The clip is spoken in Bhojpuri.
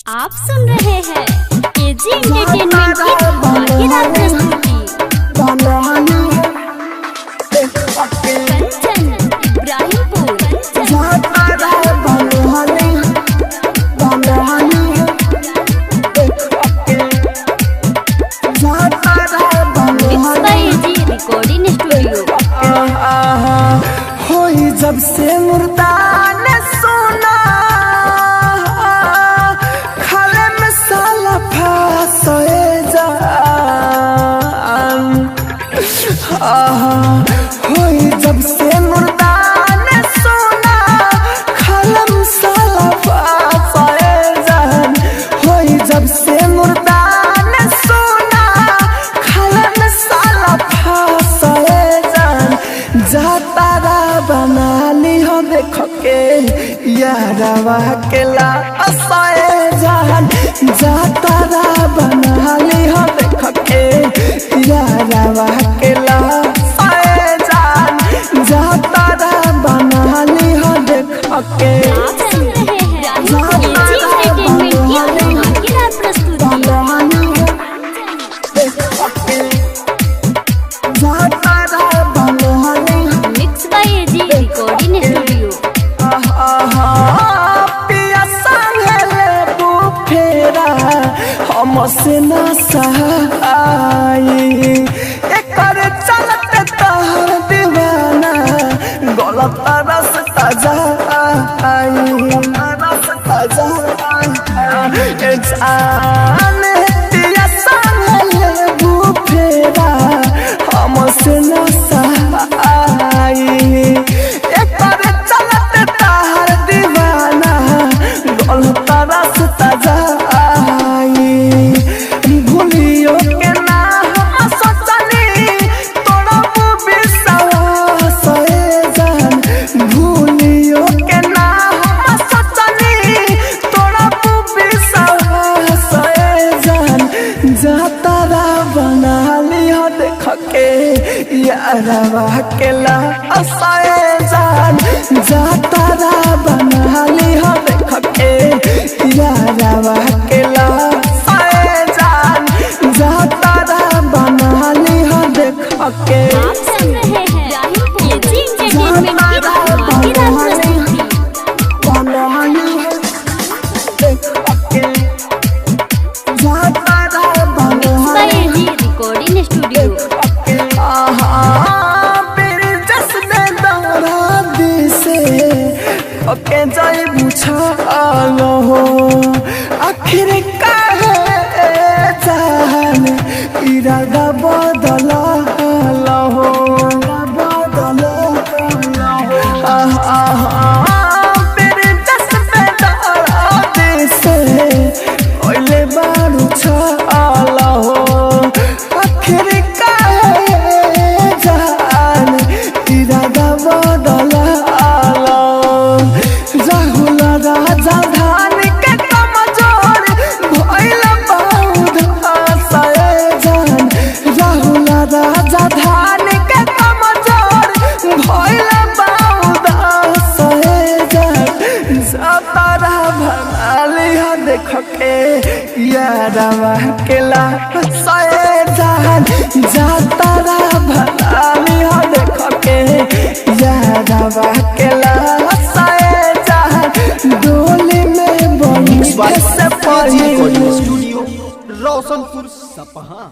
आप सुन रहे हैं एजी एंटरटेनमेंट की धमाकेदार प्रस्तुति। Kanchan Ibrahimpur AG recording studio. होई जब से मुर्दा ने सुना खाले में साला फांसे जान। होई जब से मुर्दा ने सुना खाले में साला फांसे जान। होई जब से मुर्दा ने सुना खाले में साला फांसे जान। जाता बना ली हो देखो के यारवा के लाए जान। जाता बना ली हो देखो के यारवा के लाए जान। जाता बना ली हो देखो के। आप सुन रहे हैं एजी एंटरटेनमेंट की धमाकेदार प्रस्तुति। Mix by AG recording studio. हमसे न सहाई एकर चलते तहर दीवाना गलत रास्ता जाई। जाने दिया संगे बुफेरा हमसे न सहाई एकर चलते तहर दीवाना गलत रास्ता जाई। भूलियो के ना हम सोचनी तोरा विश्वास जान। भूलियो के ना हम सोचनी तोरा विश्वास जान। जाता बना लियो देख के यारवा के लाए जान। जाता बना लियो देख के यारवा के लाए जान। जाता बना लियो देख के। आप सुन रहे हैं एजी एंटरटेनमेंट की धमाकेदार प्रस्तुति। Mix by AG recording studio. Okay जाई बुझालो हो आखिर काहे जान इरादा बदला हो। मेरे जज्बे दर्द से ओले बारू छालो हो आखिर काहे जान इरादा बदला। राहुल राजा धान के कमजोर भइल बहुत जान। राहुल राजा धान के कमजोर भइल बहुत जान। जाता बना लिया देख के यारवा के लाए जान। जाता बना लिया देख के यारवा के लाए जान। डोली में बड़ी से पड़ी स्टूडियो रोशनपुर सपहा।